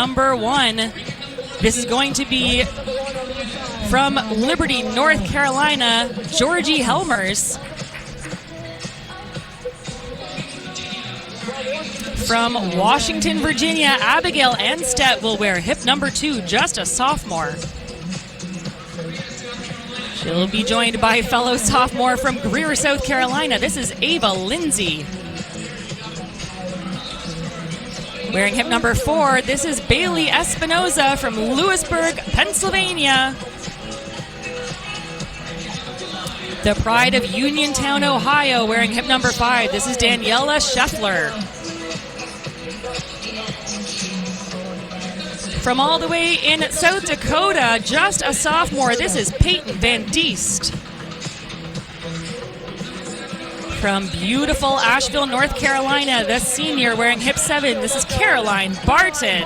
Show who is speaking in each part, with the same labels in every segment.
Speaker 1: number 1. This is going to be from Liberty, North Carolina, Georgie Helmers. From Washington, Virginia, Abigail Anstedt will wear hip number 2, just a sophomore. She'll be joined by fellow sophomore from Greer, South Carolina. This is Ava Lindsay. Wearing hip number 4, this is Bailey Espinoza from Lewisburg, Pennsylvania. The pride of Uniontown, Ohio, wearing hip number 5, this is Daniela Scheffler. From all the way in South Dakota, just a sophomore, this is Peyton Van Diest. From beautiful Asheville, North Carolina, the senior wearing hip 7, this is Caroline Barton.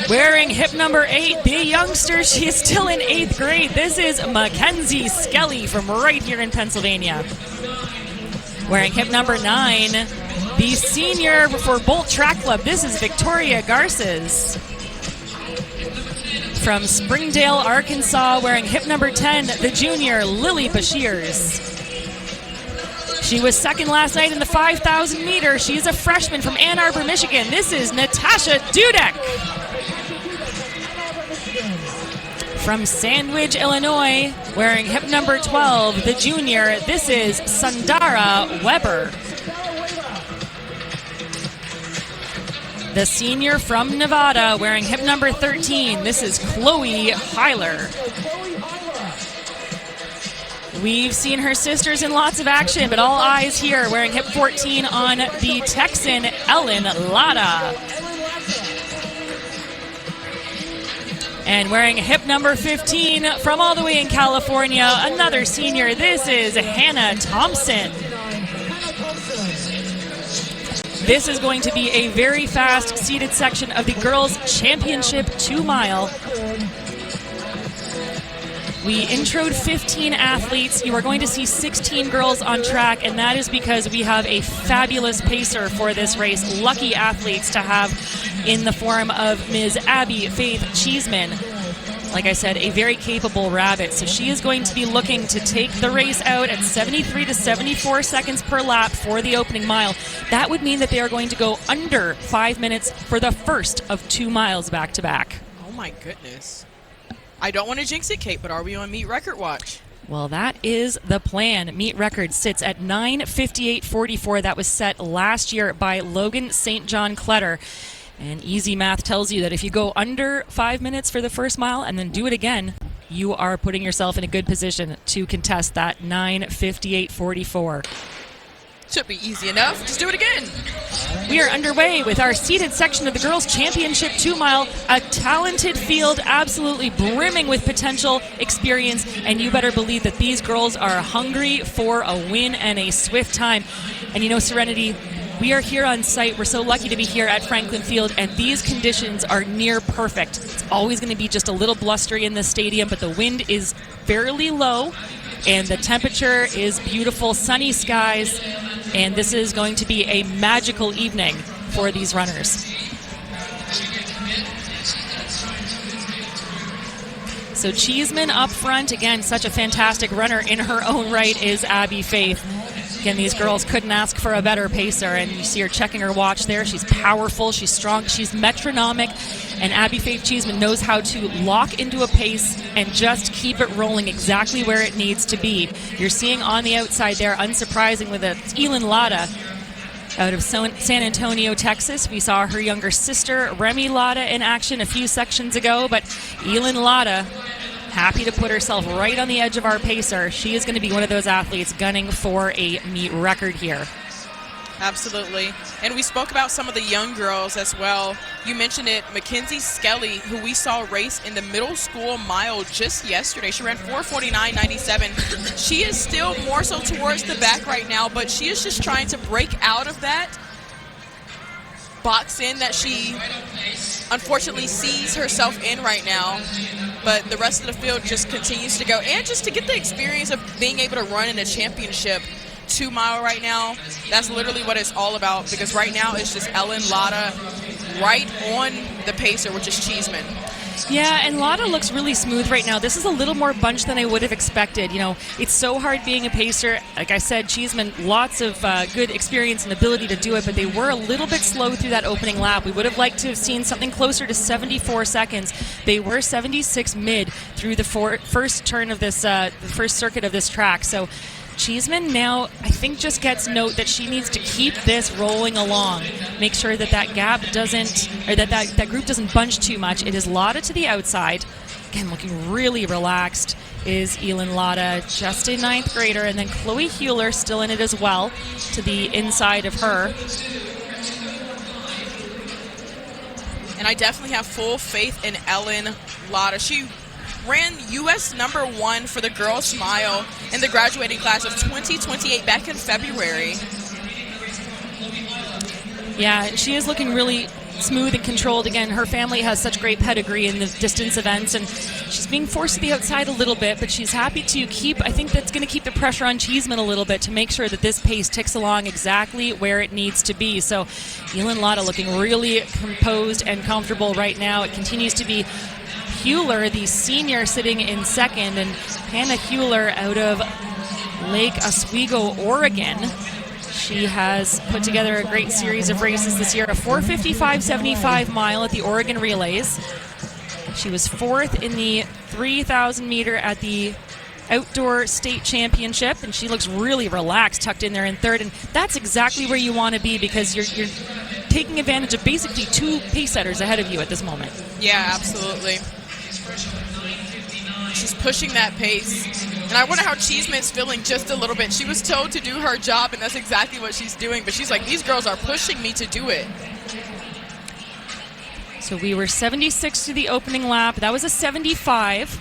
Speaker 1: Wearing hip number 8, the youngster, she is still in 8th grade. This is Mackenzie Skelly from right here in Pennsylvania. Wearing hip number 9, the senior for Bolt Track Club, this is Victoria Garces. From Springdale, Arkansas, wearing hip number 10, the junior Lily Bashirs. She was second last night in the 5,000 meter. She's a freshman from Ann Arbor, Michigan. This is Natasha Dudek. From Sandwich, Illinois, wearing hip number 12, the junior, this is Sundara Weber. The senior from Nevada, wearing hip number 13, this is Chloe Heiler. We've seen her sisters in lots of action, but all eyes here, wearing hip 14 on the Texan, Ellen Latta. And wearing hip number 15 from all the way in California, another senior, this is Hannah Thompson. This is going to be a very fast seated section of the Girls Championship 2-mile. We introed 15 athletes. You are going to see 16 girls on track, and that is because we have a fabulous pacer for this race. Lucky athletes to have in the form of Ms. Abby Faith Cheeseman. Like I said, a very capable rabbit. So she is going to be looking to take the race out at 73 to 74 seconds per lap for the opening mile. That would mean that they are going to go under 5 minutes for the first of 2 miles back to back.
Speaker 2: Oh my goodness. I don't want to jinx it, Kate, but are we on meet record watch?
Speaker 1: Well, that is the plan. Meet record sits at 9:58.44. That was set last year by Logan St. John Kletter. And easy math tells you that if you go under 5 minutes for the first mile and then do it again, you are putting yourself in a good position to contest that 9:58.44.
Speaker 2: Should be easy enough. Just do it again.
Speaker 1: We are underway with our seated section of the Girls Championship 2-mile. A talented field, absolutely brimming with potential, experience, and you better believe that these girls are hungry for a win and a swift time. And you know, Serenity, we are here on site. We're so lucky to be here at Franklin Field, and these conditions are near perfect. It's always going to be just a little blustery in the stadium, but the wind is fairly low, and the temperature is beautiful, sunny skies, and this is going to be a magical evening for these runners. So Cheeseman up front, again, such a fantastic runner in her own right is Abby Faith. Again, these girls couldn't ask for a better pacer, and you see her checking her watch there. She's powerful, she's strong, she's metronomic, and Abby Faith Cheeseman knows how to lock into a pace and just keep it rolling exactly where it needs to be. You're seeing on the outside there, unsurprisingly, that's Elin Latta out of San Antonio, Texas. We saw her younger sister, Remy Latta, in action a few sections ago, but Elin Latta, happy to put herself right on the edge of our pacer. She is going to be one of those athletes gunning for a meet record here.
Speaker 2: Absolutely. And we spoke about some of the young girls as well. You mentioned it, Mackenzie Skelly, who we saw race in the middle school mile just yesterday. She ran 4:49.97. She is still more so towards the back right now, but she is just trying to break out of that box in that she unfortunately sees herself in right now. But the rest of the field just continues to go. And just to get the experience of being able to run in a championship 2 mile right now, that's literally what it's all about, because right now it's just Ellen Latta right on the pacer, which is Cheeseman.
Speaker 1: Yeah, and Latta looks really smooth right now. This is a little more bunched than I would have expected. You know, it's so hard being a pacer. Like I said, Cheeseman, lots of good experience and ability to do it, but they were a little bit slow through that opening lap. We would have liked to have seen something closer to 74 seconds. They were 76 mid through the first turn of this, the first circuit of this track. So Cheeseman now, I think, just gets note that she needs to keep this rolling along. Make sure that that gap doesn't, or that group doesn't bunch too much. It is Latta to the outside. Again, looking really relaxed is Elin Latta, just a 9th grader. And then Chloe Hewler still in it as well, to the inside of her.
Speaker 2: And I definitely have full faith in Ellen Latta. She ran U.S. #1 for the girls' mile in the graduating class of 2028 back in February.
Speaker 1: Yeah, she is looking really smooth and controlled. Again, her family has such great pedigree in the distance events, and she's being forced to the outside a little bit, but she's happy to keep, I think that's going to keep the pressure on Cheeseman a little bit to make sure that this pace ticks along exactly where it needs to be. So Elin Latta looking really composed and comfortable right now. It continues to be Hewler, the senior, sitting in second, and Hannah Hewler out of Lake Oswego, Oregon. She has put together a great series of races this year, a 4:55.75 mile at the Oregon Relays. She was 4th in the 3,000 meter at the Outdoor State Championship, and she looks really relaxed, tucked in there in 3rd, and that's exactly where you want to be, because you're taking advantage of basically 2 pace setters ahead of you at this moment.
Speaker 2: Yeah, absolutely. She's pushing that pace. And I wonder how Cheeseman's feeling just a little bit. She was told to do her job, and that's exactly what she's doing. But she's like, these girls are pushing me to do it.
Speaker 1: So we were 76 to the opening lap. That was a 75.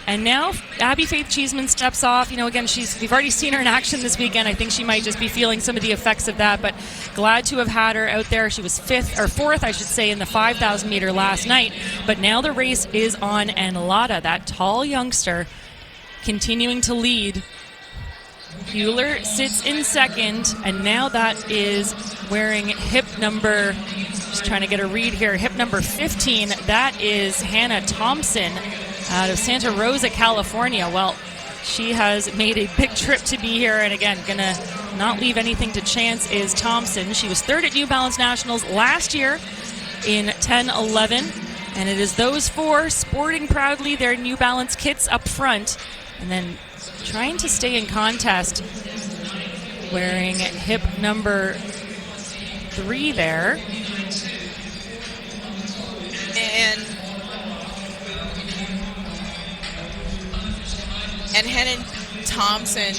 Speaker 1: And now Abby Faith Cheeseman steps off. You know, again, we've already seen her in action this weekend. I think she might just be feeling some of the effects of that, but glad to have had her out there. She was 4th, I should say, in the 5,000 meter last night. But now the race is on, and Latta, that tall youngster, continuing to lead. Hewler sits in second, and now that is wearing hip number, just trying to get a read here, hip number 15. That is Hannah Thompson out of Santa Rosa, California. Well, she has made a big trip to be here, and again, gonna not leave anything to chance is Thompson. She was 3rd at New Balance Nationals last year in 10:11, and it is those 4 sporting proudly their New Balance kits up front, and then trying to stay in contest wearing hip number 3 there.
Speaker 2: And Hannah Thompson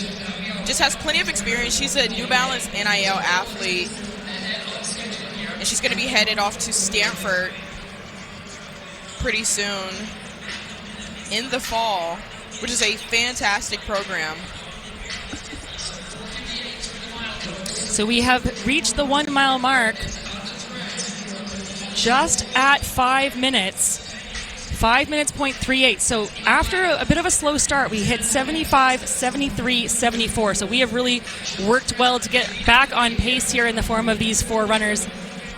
Speaker 2: just has plenty of experience. She's a New Balance NIL athlete, and she's going to be headed off to Stanford pretty soon in the fall, which is a fantastic program.
Speaker 1: So we have reached the 1 mile mark just at 5 minutes. 5 minutes, 0.38. So after a bit of a slow start, we hit 75, 73, 74. So we have really worked well to get back on pace here in the form of these 4 runners.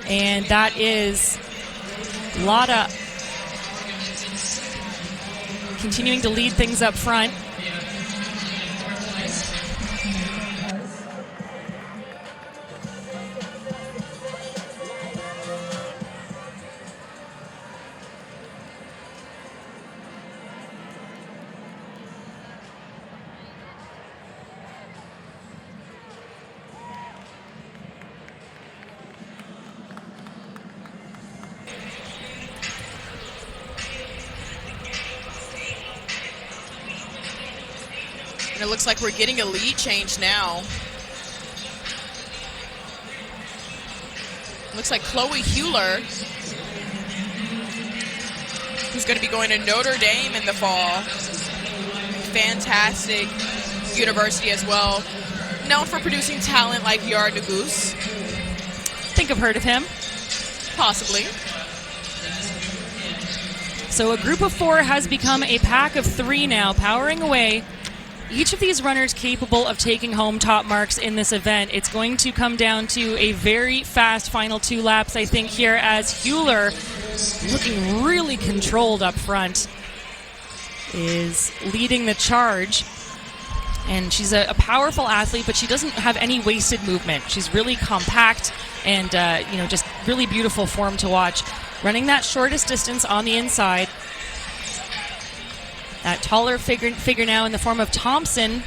Speaker 1: And that is Latta continuing to lead things up front.
Speaker 2: And it looks like we're getting a lead change now. Looks like Chloe Hewler, who's going to be going to Notre Dame in the fall. Fantastic university as well. Known for producing talent like Yara Nuguse.
Speaker 1: Think I've heard of him.
Speaker 2: Possibly.
Speaker 1: So a group of 4 has become a pack of 3 now, powering away each of these runners capable of taking home top marks in this event. It's going to come down to a very fast final 2 laps, I think, here, as Hewler, looking really controlled up front, is leading the charge. And she's a powerful athlete, but she doesn't have any wasted movement. She's really compact and, just really beautiful form to watch. Running that shortest distance on the inside. That taller figure now in the form of Thompson,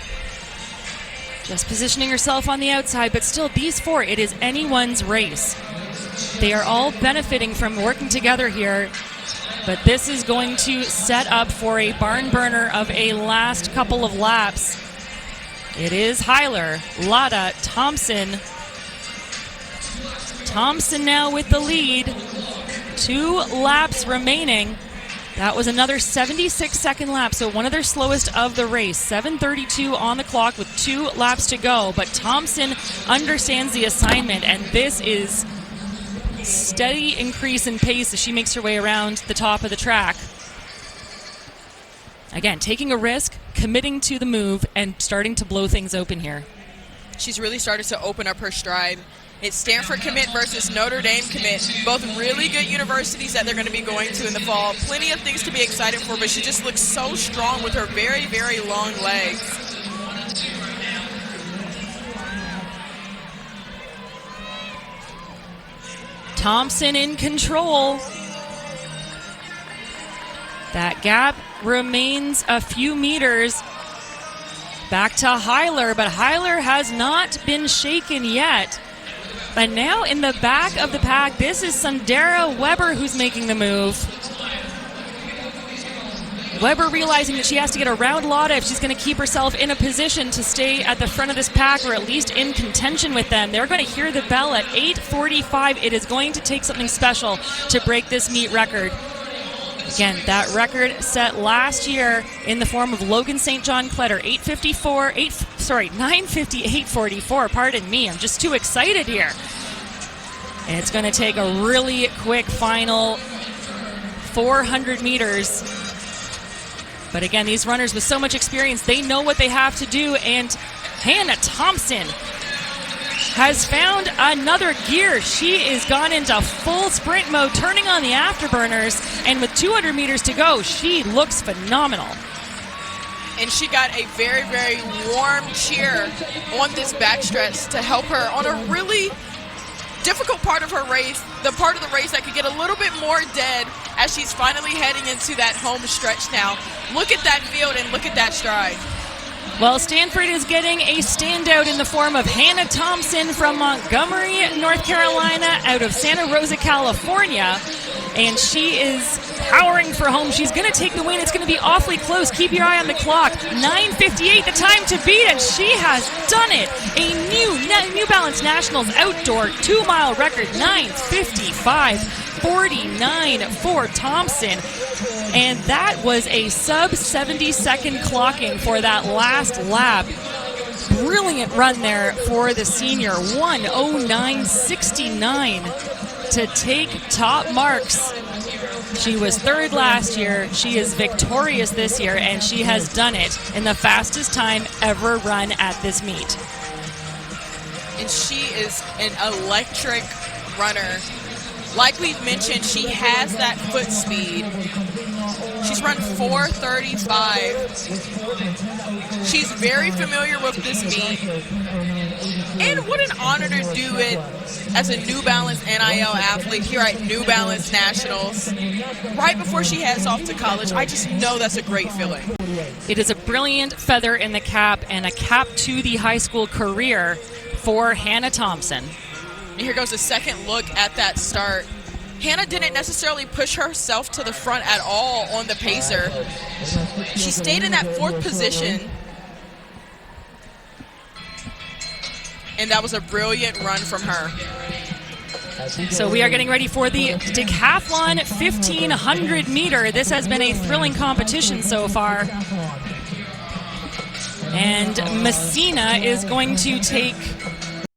Speaker 1: just positioning herself on the outside, but still, these 4, it is anyone's race. They are all benefiting from working together here, but this is going to set up for a barn burner of a last couple of laps. It is Heiler, Lada, Thompson. Thompson now with the lead. 2 laps remaining. That was another 76-second lap, so one of their slowest of the race. 7:32 on the clock with 2 laps to go, but Thompson understands the assignment, and this is steady increase in pace as she makes her way around the top of the track. Again, taking a risk, committing to the move, and starting to blow things open here.
Speaker 2: She's really started to open up her stride. It's Stanford commit versus Notre Dame commit. Both really good universities that they're going to be going to in the fall. Plenty of things to be excited for, but she just looks so strong with her very, very long legs.
Speaker 1: Thompson in control. That gap remains a few meters. Back to Heiler, but Heiler has not been shaken yet. And now in the back of the pack, this is Sundara Weber who's making the move. Weber realizing that she has to get around Lada if she's going to keep herself in a position to stay at the front of this pack, or at least in contention with them. They're going to hear the bell at 8:45. It is going to take something special to break this meet record. Again, that record set last year in the form of Logan St. John Cletter, 9:58:44. Pardon me, I'm just too excited here. And it's going to take a really quick final 400 meters. But again, these runners with so much experience, they know what they have to do. And Hannah Thompson has found another gear. She is gone into full sprint mode, turning on the afterburners, and with 200 meters to go, she looks phenomenal.
Speaker 2: And she got a very, very warm cheer on this backstretch to help her on a really difficult part of her race, the part of the race that could get a little bit more dead as she's finally heading into that home stretch now. Look at that field and look at that stride.
Speaker 1: Well, Stanford is getting a standout in the form of Hannah Thompson from Montgomery, North Carolina, out of Santa Rosa, California. And she is powering for home. She's going to take the win. It's going to be awfully close. Keep your eye on the clock. 9:58, the time to beat, and she has done it. A New Balance Nationals outdoor 2-mile record, 9:55:49 for Thompson. And that was a sub-70-second clocking for that last lap. Brilliant run there for the senior. 1:09:69 to take top marks. She was third last year. She is victorious this year, and she has done it in the fastest time ever run at this meet.
Speaker 2: And she is an electric runner. Like we've mentioned, she has that foot speed. She's run 4:35. She's very familiar with this meet. And what an honor to do it as a New Balance NIL athlete here at New Balance Nationals. Right before she heads off to college, I just know that's a great feeling.
Speaker 1: It is a brilliant feather in the cap and a cap to the high school career for Hannah Thompson.
Speaker 2: And here goes a second look at that start. Hannah didn't necessarily push herself to the front at all on the pacer. She stayed in that fourth position. And that was a brilliant run from her.
Speaker 1: So we are getting ready for the decathlon 1,500 meter. This has been a thrilling competition so far. And Messina is going to take